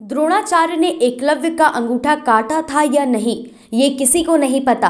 द्रोणाचार्य ने एकलव्य का अंगूठा काटा था या नहीं, ये किसी को नहीं पता,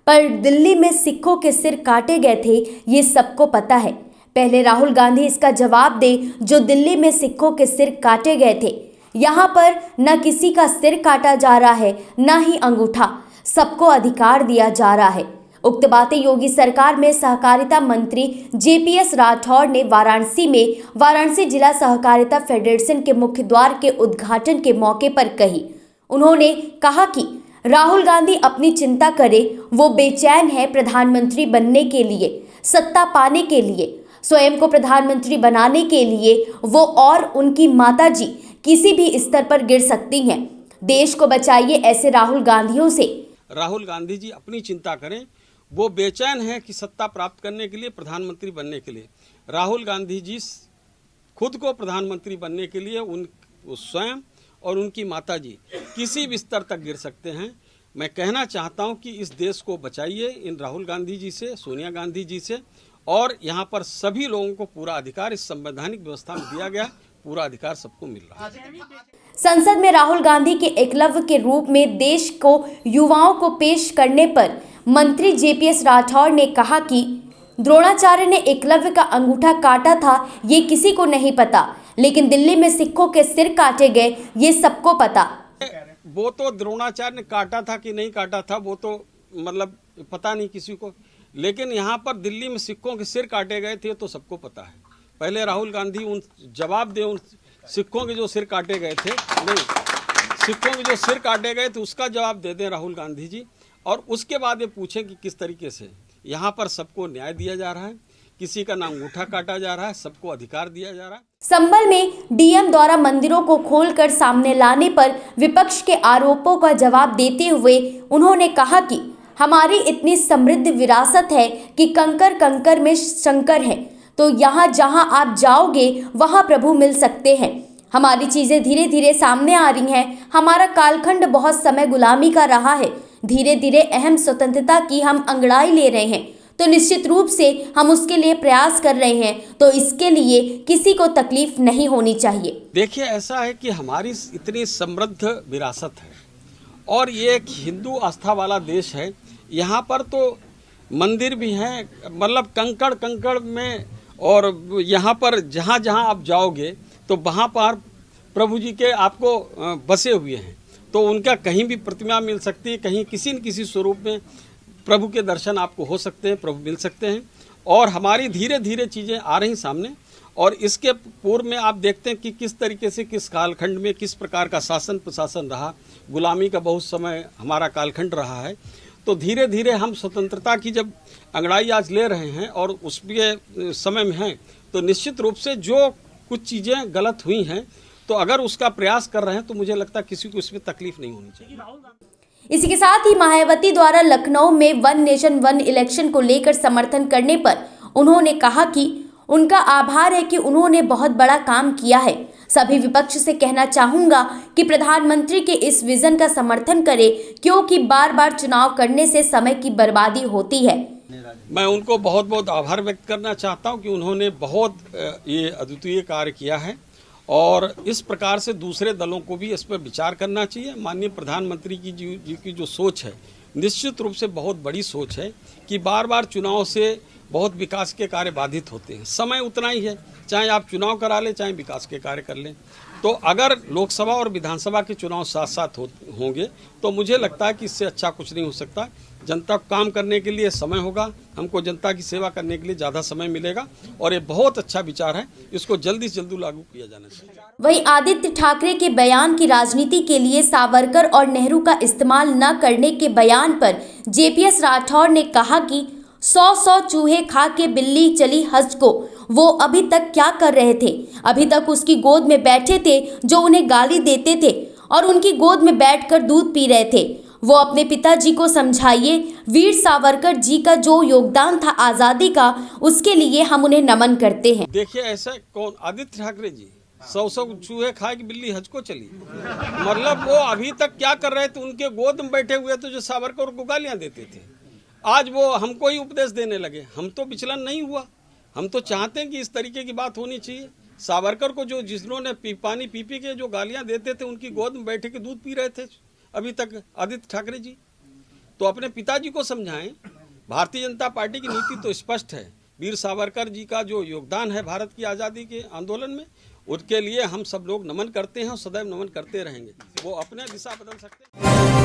पर दिल्ली में सिखों के सिर काटे गए थे, ये सबको पता है। पहले राहुल गांधी इसका जवाब दे, जो दिल्ली में सिखों के सिर काटे गए थे। यहाँ पर न किसी का सिर काटा जा रहा है, न ही अंगूठा, सबको अधिकार दिया जा रहा है। उक्त बातें योगी सरकार में सहकारिता मंत्री JPS राठौड़ ने वाराणसी जिला सहकारिता फेडरेशन के मुख्य द्वार के उद्घाटन के मौके पर कही। उन्होंने कहा कि राहुल गांधी अपनी चिंता करे, वो बेचैन है प्रधानमंत्री बनने के लिए, सत्ता पाने के लिए, स्वयं को प्रधानमंत्री बनाने के लिए वो और उनकी माताजी किसी भी स्तर पर गिर सकती हैं। देश को बचाइए ऐसे राहुल गांधियों से। राहुल गांधी जी अपनी चिंता करें, वो बेचैन हैं कि सत्ता प्राप्त करने के लिए, प्रधानमंत्री बनने के लिए। राहुल गांधी जी खुद को प्रधानमंत्री बनने के लिए स्वयं और उनकी माताजी किसी भी स्तर तक गिर सकते हैं। मैं कहना चाहता हूं कि इस देश को बचाइए इन राहुल गांधी जी से, सोनिया गांधी जी से, और यहाँ पर सभी लोगों को पूरा अधिकार इस संवैधानिक व्यवस्था में दिया गया, पूरा अधिकार सबको मिल रहा है। संसद में राहुल गांधी के एकलव्य के रूप में देश को युवाओं को पेश करने पर मंत्री JPS राठौड़ ने कहा कि द्रोणाचार्य ने एकलव्य का अंगूठा काटा था, ये किसी को नहीं पता, लेकिन दिल्ली में सिखों के सिर काटे गए, ये सबको पता। वो तो द्रोणाचार्य ने काटा था कि नहीं काटा था, वो तो मतलब पता नहीं किसी को, लेकिन यहाँ पर दिल्ली में सिखों के सिर काटे गए थे तो सबको पता है। पहले राहुल गांधी उन जवाब दे, उन सिखों के जो सिर काटे गए थे, नहीं, सिखों के जो सिर काटे गए थे उसका जवाब दे दें राहुल गांधी जी, और उसके बाद ये पूछें कि किस तरीके से यहाँ पर सबको न्याय दिया जा रहा है, किसी का नाम अंगूठा काटा जा रहा है, सबको अधिकार दिया जा रहा है। संभल में DM द्वारा मंदिरों को खोलकर सामने लाने पर विपक्ष के आरोपों का जवाब देते हुए उन्होंने कहा कि हमारी इतनी समृद्ध विरासत है कि कंकर कंकर में शंकर है, तो यहाँ जहाँ आप जाओगे वहाँ प्रभु मिल सकते हैं। हमारी चीजें धीरे धीरे सामने आ रही हैं। हमारा कालखंड बहुत समय गुलामी का रहा है, धीरे धीरे अहम स्वतंत्रता की हम अंगड़ाई ले रहे हैं, तो निश्चित रूप से हम उसके लिए प्रयास कर रहे हैं, तो इसके लिए किसी को तकलीफ नहीं होनी चाहिए। देखिए, ऐसा है कि हमारी इतनी समृद्ध विरासत है और ये एक हिंदू आस्था वाला देश है। यहाँ पर तो मंदिर भी हैं, मतलब कंकड़ कंकड़ में, और यहाँ पर जहाँ जहाँ आप जाओगे तो वहाँ पर प्रभु जी के आपको बसे हुए हैं, तो उनका कहीं भी प्रतिमा मिल सकती है, कहीं किसी न किसी स्वरूप में प्रभु के दर्शन आपको हो सकते हैं, प्रभु मिल सकते हैं। और हमारी धीरे धीरे चीज़ें आ रही सामने, और इसके पूर्व में आप देखते हैं कि किस तरीके से, किस कालखंड में किस प्रकार का शासन प्रशासन रहा, गुलामी का बहुत समय हमारा कालखंड रहा है। तो धीरे धीरे हम स्वतंत्रता की जब अंगड़ाई आज ले रहे हैं और उसके समय में हैं, तो निश्चित रूप से जो कुछ चीज़ें गलत हुई हैं, तो अगर उसका प्रयास कर रहे हैं तो मुझे लगता है किसी को इसमें तकलीफ नहीं होनी चाहिए। इसी के साथ ही मायावती द्वारा लखनऊ में वन नेशन वन इलेक्शन को लेकर समर्थन करने पर उन्होंने कहा कि उनका आभार है कि उन्होंने बहुत बड़ा काम किया है। सभी विपक्ष से कहना चाहूंगा कि प्रधानमंत्री के इस विजन का समर्थन करें, क्योंकि बार बार चुनाव करने से समय की बर्बादी होती है। मैं उनको बहुत बहुत आभार व्यक्त करना चाहता हूं कि उन्होंने बहुत ये अद्वितीय कार्य किया है, और इस प्रकार से दूसरे दलों को भी इस पर विचार करना चाहिए। माननीय प्रधानमंत्री जी की जो सोच है, निश्चित रूप से बहुत बड़ी सोच है कि बार बार चुनाव से बहुत विकास के कार्य बाधित होते हैं। समय उतना ही है, चाहे आप चुनाव करा लें, चाहे विकास के कार्य कर लें। तो अगर लोकसभा और विधानसभा के चुनाव साथ साथ होंगे तो मुझे लगता है कि इससे अच्छा कुछ नहीं हो सकता। जनता को काम करने के लिए समय होगा, हमको जनता की सेवा करने के लिए ज़्यादा समय मिलेगा, और ये बहुत अच्छा विचार है, इसको जल्दी से जल्दी लागू किया जाना चाहिए। वहीं आदित्य ठाकरे के बयान की राजनीति के लिए सावरकर और नेहरू का इस्तेमाल न करने के बयान पर JPS राठौड़ ने कहा कि 100 चूहे खा के बिल्ली चली हज को, वो अभी तक क्या कर रहे थे? अभी तक उसकी गोद में बैठे थे जो उन्हें गाली देते थे और उनकी गोद में बैठकर दूध पी रहे थे। वो अपने पिताजी को समझाइए, वीर सावरकर जी का जो योगदान था आज़ादी का, उसके लिए हम उन्हें नमन करते हैं। देखिए, ऐसा कौन, आदित्य ठाकरे जी 100 चूहे खाए कि बिल्ली हज को चली, मतलब वो अभी तक क्या कर रहे थे? उनके गोद में बैठे हुए थे जो सावरकर को गालियां देते थे, आज वो हमको ही उपदेश देने लगे। हम तो विचलन नहीं हुआ, हम तो चाहते हैं कि इस तरीके की बात होनी चाहिए। सावरकर को जो जिन्होंने पानी पी के जो गालियां देते थे, उनकी गोद में बैठे के दूध पी रहे थे अभी तक आदित्य ठाकरे जी। तो अपने पिताजी को समझाएं। भारतीय जनता पार्टी की नीति तो स्पष्ट है। वीर सावरकर जी का जो योगदान है भारत की आज़ादी के आंदोलन में, उसके लिए हम सब लोग नमन करते हैं और सदैव नमन करते रहेंगे। वो अपने दिशा बदल सकते हैं।